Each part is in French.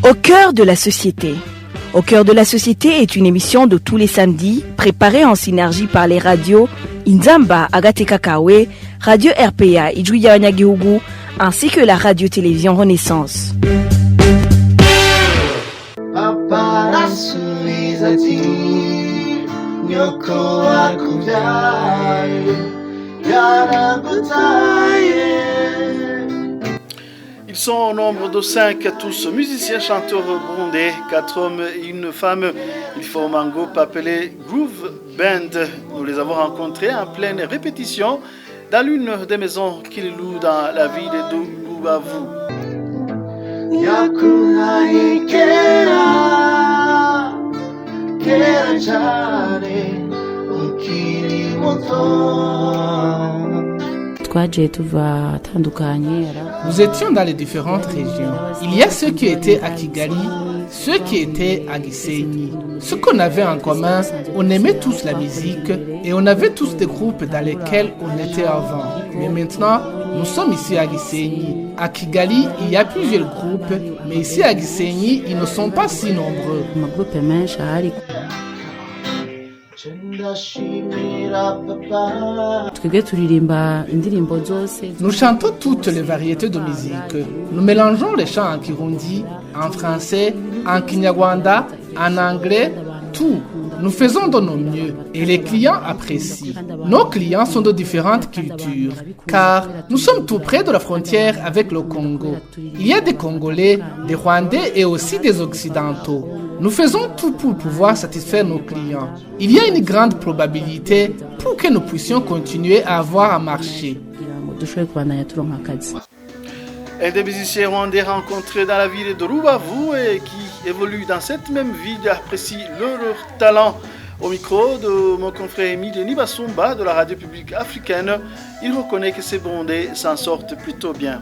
Au cœur de la société. Au cœur de la société est une émission de tous les samedis, préparée en synergie par les radios Inzamba, Agateka Kawe, Radio RPA, Ijwi Wanyagihugu, ainsi que la radio-télévision Renaissance. Ils sont au nombre de 5, tous musiciens, chanteurs burundais, 4 hommes et une femme. Ils forment un groupe appelé Groove Band. Nous les avons rencontrés en pleine répétition dans l'une des maisons qu'ils louent dans la ville de Rubavu. Nous étions dans les différentes régions. Il y a ceux qui étaient à Kigali, ceux qui étaient à Gisenyi. Ce qu'on avait en commun, on aimait tous la musique et on avait tous des groupes dans lesquels on était avant. Mais maintenant, nous sommes ici à Gisenyi. À Kigali, il y a plusieurs groupes, mais ici à Gisenyi, ils ne sont pas si nombreux. Nous chantons toutes les variétés de musique. Nous mélangeons les chants en kirundi, en français, en kinyarwanda, en anglais, tout. Nous faisons de nos mieux et les clients apprécient. Nos clients sont de différentes cultures, car nous sommes tout près de la frontière avec le Congo. Il y a des Congolais, des Rwandais et aussi des Occidentaux. Nous faisons tout pour pouvoir satisfaire nos clients. Il y a une grande probabilité pour que nous puissions continuer à avoir un marché. Et des musiciens rwandais rencontrés dans la ville de Rubavu et qui évoluent dans cette même ville apprécient leur talent. Au micro de mon confrère Emile Nibasumba de la radio publique africaine, il reconnaît que ces Burundais s'en sortent plutôt bien.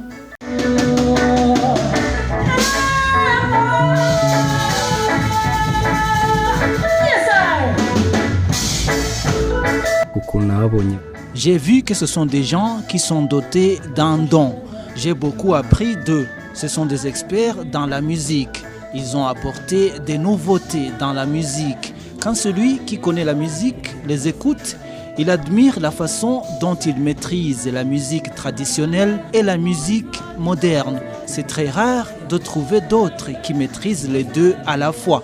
J'ai vu que ce sont des gens qui sont dotés d'un don. J'ai beaucoup appris d'eux. Ce sont des experts dans la musique. Ils ont apporté des nouveautés dans la musique. Quand celui qui connaît la musique les écoute, il admire la façon dont ils maîtrisent la musique traditionnelle et la musique moderne. C'est très rare de trouver d'autres qui maîtrisent les deux à la fois.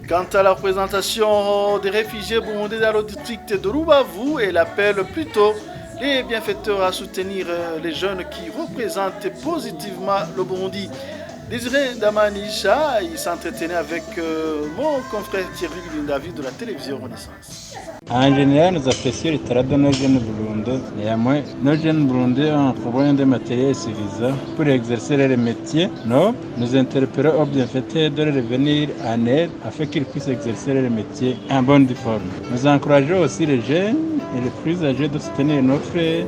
Quant à la représentation des réfugiés burundais dans le district de Rubavu, elle appelle plutôt les bienfaiteurs à soutenir les jeunes qui représentent positivement le Burundi. Désiré Damanisha, il s'entretenait avec mon confrère Thierry David de la télévision Renaissance. En général, nous apprécions le travail de nos jeunes burundais. Néanmoins, nos jeunes burundais ont besoin de matériel suffisant pour exercer leur métier. Nous interpellons aux bienfaiteurs de revenir en aide afin qu'ils puissent exercer leur métier en bonne forme. Nous encourageons aussi les jeunes et les plus âgés de soutenir nos frères.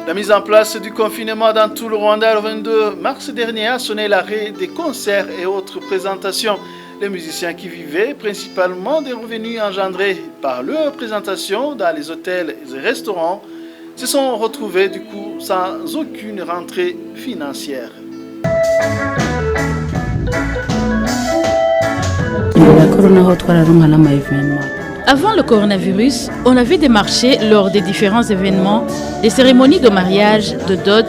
La mise en place du confinement dans tout le Rwanda le 22 mars dernier a sonné l'arrêt des concerts et autres présentations. Les musiciens qui vivaient principalement des revenus engendrés par leurs présentations dans les hôtels et restaurants se sont retrouvés du coup sans aucune rentrée financière. Avant le coronavirus, on avait des marchés lors des différents événements, des cérémonies de mariage, de dot.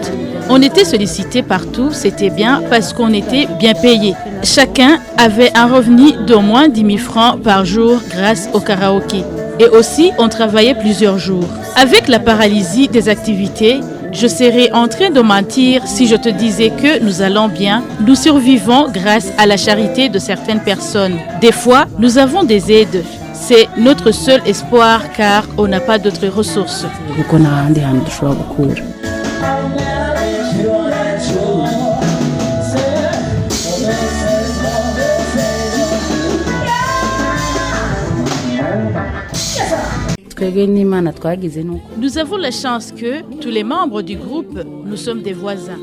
On était sollicité partout, c'était bien parce qu'on était bien payé. Chacun avait un revenu d'au moins 10 000 francs par jour grâce au karaoké. Et aussi, on travaillait plusieurs jours. Avec la paralysie des activités, je serais en train de mentir si je te disais que nous allons bien. Nous survivons grâce à la charité de certaines personnes. Des fois, nous avons des aides. C'est notre seul espoir car on n'a pas d'autres ressources. Nous avons la chance que tous les membres du groupe, nous sommes des voisins.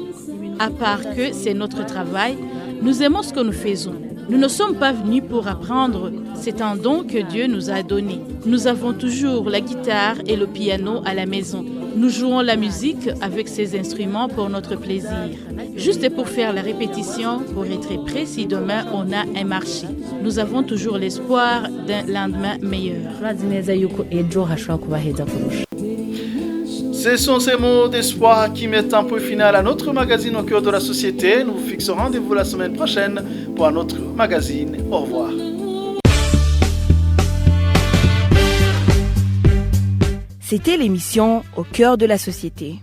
À part que c'est notre travail, Nous aimons ce que nous faisons. Nous ne sommes pas venus pour apprendre, c'est un don que Dieu nous a donné. Nous avons toujours la guitare et le piano à la maison. Nous jouons la musique avec ces instruments pour notre plaisir. Juste pour faire la répétition, pour être prêt si demain on a un marché. Nous avons toujours l'espoir d'un lendemain meilleur. Ce sont ces mots d'espoir qui mettent un point final à notre magazine Au cœur de la société. Nous vous fixons rendez-vous la semaine prochaine pour un autre magazine. Au revoir. C'était l'émission Au cœur de la société.